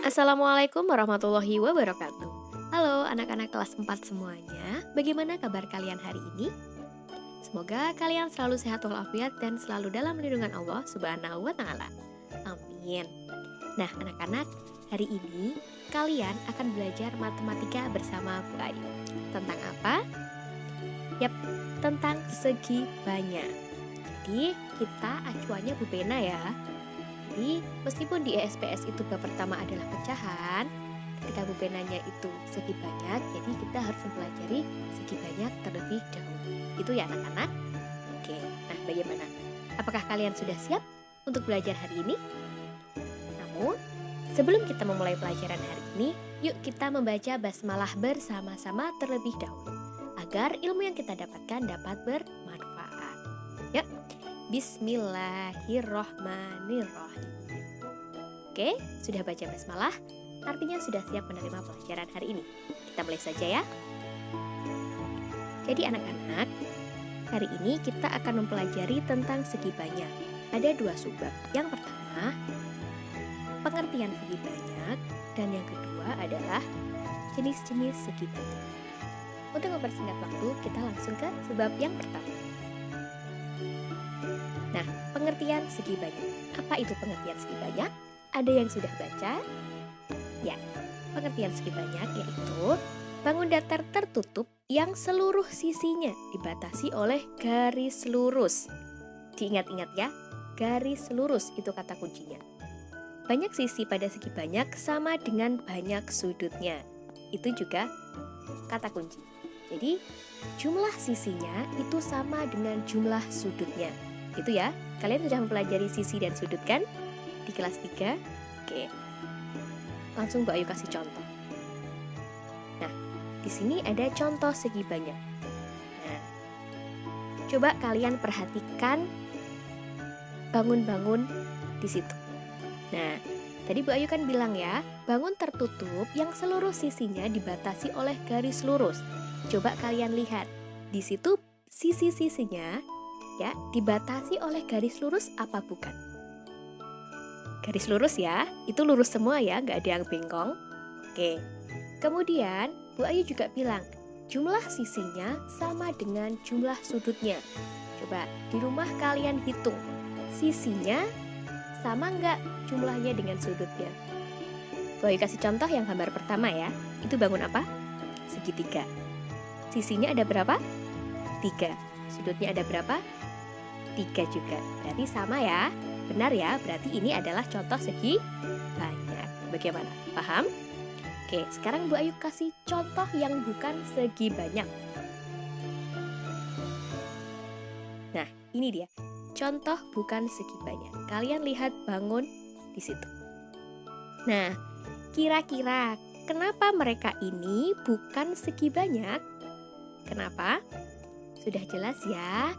Assalamualaikum warahmatullahi wabarakatuh. Halo anak-anak kelas 4 semuanya, bagaimana kabar kalian hari ini? Semoga kalian selalu sehat walafiat dan selalu dalam lindungan Allah Subhanahu wa Ta'ala. Amin. Nah, anak-anak, hari ini kalian akan belajar matematika bersama Bu Ayu. Tentang apa? Yap, tentang segi banyak. Jadi, kita acuannya Bu Pena ya. Jadi, meskipun di ESPS itu bab pertama adalah pecahan, ketika Bu Penanya itu segi banyak, jadi kita harus mempelajari segi banyak terlebih dahulu. Itu ya anak-anak? Oke, nah bagaimana? Apakah kalian sudah siap untuk belajar hari ini? Namun, sebelum kita memulai pelajaran hari ini, yuk kita membaca basmalah bersama-sama terlebih dahulu, agar ilmu yang kita dapatkan dapat bermanfaat. Yuk, Bismillahirrohmanirrohim. Oke, sudah baca basmalah? Artinya sudah siap menerima pelajaran hari ini. Kita mulai saja ya. Jadi anak-anak, hari ini kita akan mempelajari tentang segi banyak. Ada 2 subbab. Yang pertama, pengertian segi banyak, dan yang kedua adalah jenis-jenis segi banyak. Untuk mempersingkat waktu, kita langsung ke subbab yang pertama. Nah, pengertian segi banyak. Apa itu pengertian segi banyak? Ada yang sudah baca? Ya, pengertian segi banyak yaitu bangun datar tertutup yang seluruh sisinya dibatasi oleh garis lurus. Diingat-ingat ya, garis lurus itu kata kuncinya. Banyak sisi pada segi banyak sama dengan banyak sudutnya. Itu juga kata kunci. Jadi, jumlah sisinya itu sama dengan jumlah sudutnya. Itu ya, kalian sudah mempelajari sisi dan sudut kan? Di kelas 3? Oke. Langsung Bu Ayu kasih contoh. Nah, di sini ada contoh segi banyak. Nah, coba kalian perhatikan bangun-bangun di situ. Nah, tadi Bu Ayu kan bilang ya, bangun tertutup yang seluruh sisinya dibatasi oleh garis lurus. Coba kalian lihat, di situ sisi-sisinya ya dibatasi oleh garis lurus apa bukan? Garis lurus ya, itu lurus semua ya, nggak ada yang bengkong. Oke, kemudian Bu Ayu juga bilang jumlah sisinya sama dengan jumlah sudutnya. Coba di rumah kalian hitung, sisinya sama nggak jumlahnya dengan sudutnya? Bu Ayu kasih contoh yang gambar pertama ya, itu bangun apa? Segitiga. Sisinya ada berapa? 3. Sudutnya ada berapa? 3 juga. Berarti sama ya. Benar ya, berarti ini adalah contoh segi banyak. Bagaimana? Paham? Oke, sekarang Bu Ayu kasih contoh yang bukan segi banyak. Nah, ini dia. Contoh bukan segi banyak. Kalian lihat bangun di situ. Nah, kira-kira kenapa mereka ini bukan segi banyak? Kenapa? Sudah jelas ya.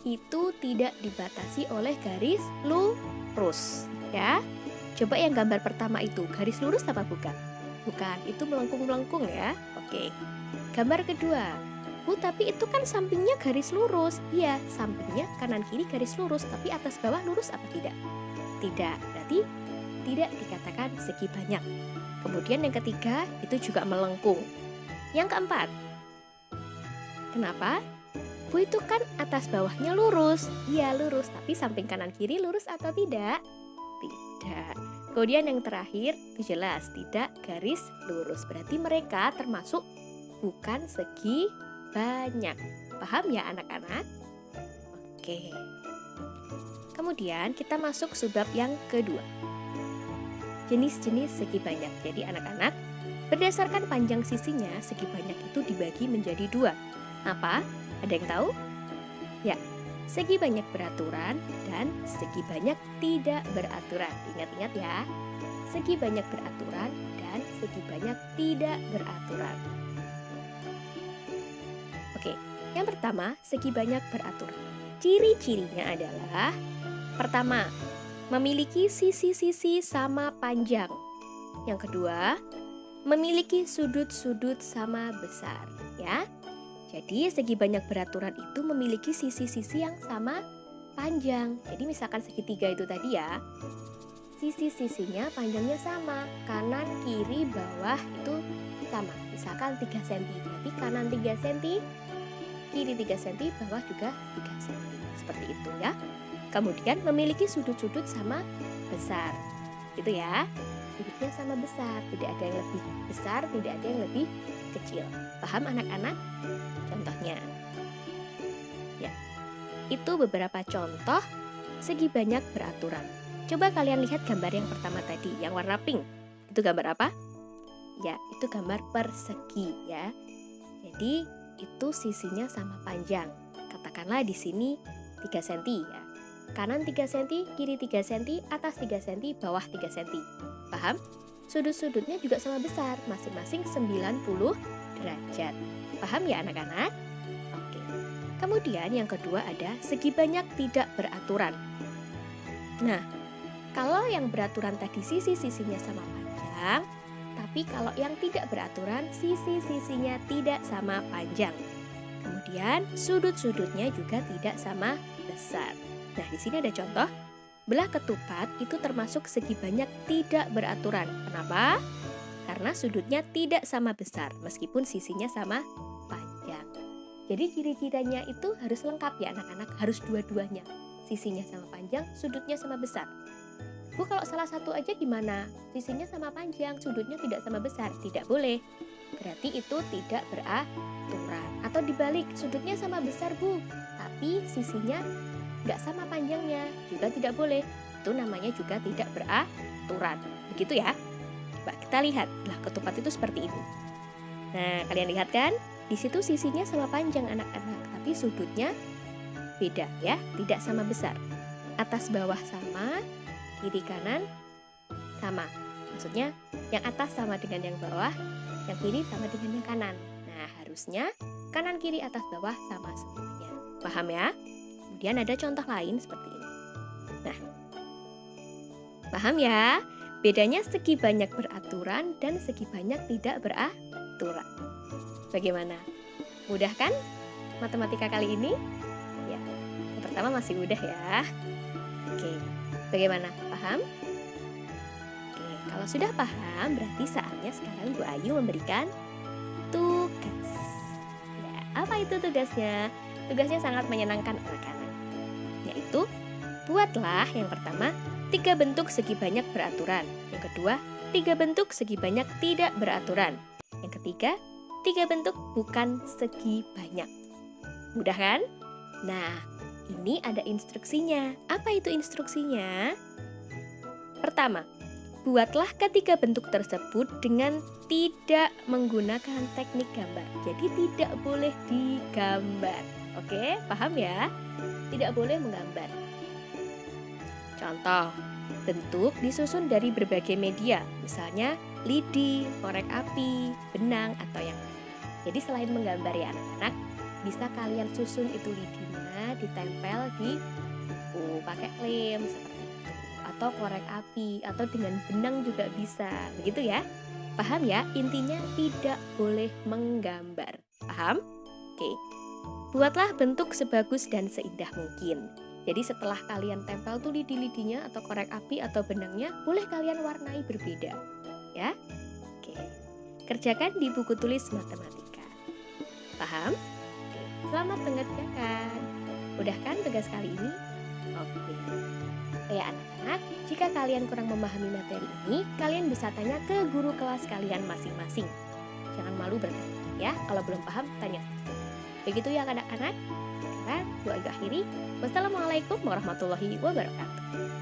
Itu tidak dibatasi oleh garis lurus ya. Coba yang gambar pertama itu garis lurus apa bukan? Bukan, itu melengkung-melengkung ya. Oke. Gambar kedua. Bu, tapi itu kan sampingnya garis lurus. Iya, sampingnya kanan kiri garis lurus, tapi atas bawah lurus apa tidak? Tidak. Berarti tidak dikatakan segi banyak. Kemudian yang ketiga, itu juga melengkung. Yang keempat. Kenapa? Bu, itu kan atas bawahnya lurus. Iya lurus, tapi samping kanan kiri lurus atau tidak? Tidak. Kemudian yang terakhir, itu jelas tidak garis lurus. Berarti mereka termasuk bukan segi banyak. Paham ya anak-anak? Oke. Kemudian kita masuk subbab yang kedua. Jenis-jenis segi banyak. Jadi anak-anak, berdasarkan panjang sisinya, segi banyak itu dibagi menjadi 2. Apa? Ada yang tahu? Ya, segi banyak beraturan dan segi banyak tidak beraturan. Ingat-ingat ya, segi banyak beraturan dan segi banyak tidak beraturan. Oke, yang pertama, segi banyak beraturan. Ciri-cirinya adalah pertama, memiliki sisi-sisi sama panjang. Yang kedua, memiliki sudut-sudut sama besar, ya. Jadi segi banyak beraturan itu memiliki sisi-sisi yang sama panjang. Jadi misalkan segitiga itu tadi ya, sisi-sisinya panjangnya sama, kanan, kiri, bawah itu sama. Misalkan 3 cm, berarti kanan 3 cm, kiri 3 cm, bawah juga 3 cm. Seperti itu ya. Kemudian memiliki sudut-sudut sama besar, gitu ya. Sudutnya sama besar, tidak ada yang lebih besar, tidak ada yang lebih kecil. Paham anak-anak? Contohnya, ya, itu beberapa contoh segi banyak beraturan. Coba kalian lihat gambar yang pertama tadi, yang warna pink. Itu gambar apa? Ya, itu gambar persegi ya. Jadi itu sisinya sama panjang. Katakanlah di sini 3 cm ya. Kanan 3 cm, kiri 3 cm, atas 3 cm, bawah 3 cm. Paham? Sudut-sudutnya juga sama besar, masing-masing 90 derajat. Paham ya anak-anak? Oke. Kemudian yang kedua ada segi banyak tidak beraturan. Nah, kalau yang beraturan tadi sisi-sisinya sama panjang, tapi kalau yang tidak beraturan sisi-sisinya tidak sama panjang. Kemudian sudut-sudutnya juga tidak sama besar. Nah, di sini ada contoh. Belah ketupat itu termasuk segi banyak tidak beraturan. Kenapa? Karena sudutnya tidak sama besar meskipun sisinya sama panjang. Jadi ciri-cirinya itu harus lengkap ya anak-anak, harus dua-duanya. Sisinya sama panjang, sudutnya sama besar. Bu, kalau salah satu aja gimana? Sisinya sama panjang, sudutnya tidak sama besar. Tidak boleh. Berarti itu tidak beraturan. Atau dibalik, sudutnya sama besar Bu, tapi sisinya nggak sama panjangnya, juga tidak boleh. Itu namanya juga tidak beraturan. Begitu ya. Coba kita lihat, lah ketupat itu seperti ini. Nah, kalian lihat kan? Di situ sisinya sama panjang anak-anak, tapi sudutnya beda ya, tidak sama besar. Atas bawah sama, kiri kanan sama. Maksudnya yang atas sama dengan yang bawah, yang kiri sama dengan yang kanan. Nah, harusnya kanan kiri atas bawah sama semuanya. Paham ya? Kemudian ada contoh lain seperti ini. Nah, paham ya? Bedanya segi banyak beraturan dan segi banyak tidak beraturan. Bagaimana? Mudah kan matematika kali ini? Ya, yang pertama masih mudah ya. Oke, bagaimana? Paham? Oke, kalau sudah paham berarti saatnya sekarang Bu Ayu memberikan tugas. Ya, apa itu tugasnya? Tugasnya sangat menyenangkan anak-anak. Yaitu, buatlah yang pertama 3 bentuk segi banyak beraturan. Yang kedua, 3 bentuk segi banyak tidak beraturan. Yang ketiga, 3 bentuk bukan segi banyak. Mudah kan? Nah, ini ada instruksinya. Apa itu instruksinya? Pertama, buatlah ketiga bentuk tersebut dengan tidak menggunakan teknik gambar. Jadi tidak boleh digambar. Oke, paham ya? Tidak boleh menggambar. Contoh, bentuk disusun dari berbagai media, misalnya lidi, korek api, benang, atau yang lain. Jadi selain menggambar ya anak-anak, bisa kalian susun itu lidinya, ditempel di buku, pakai lem seperti itu, atau korek api, atau dengan benang juga bisa, begitu ya. Paham ya? Intinya tidak boleh menggambar. Paham? Oke. Buatlah bentuk sebagus dan seindah mungkin. Jadi setelah kalian tempel tuh lidi-lidinya atau korek api atau benangnya, boleh kalian warnai berbeda. Ya? Oke. Kerjakan di buku tulis matematika. Paham? Oke. Selamat mengerjakan. Mudah kan tugas kali ini? Oke. Ya anak-anak, jika kalian kurang memahami materi ini, kalian bisa tanya ke guru kelas kalian masing-masing. Jangan malu bertanya ya, kalau belum paham tanya. Begitu ya anak-anak. Sekarang Bu Ayu akhiri. Wassalamualaikum warahmatullahi wabarakatuh.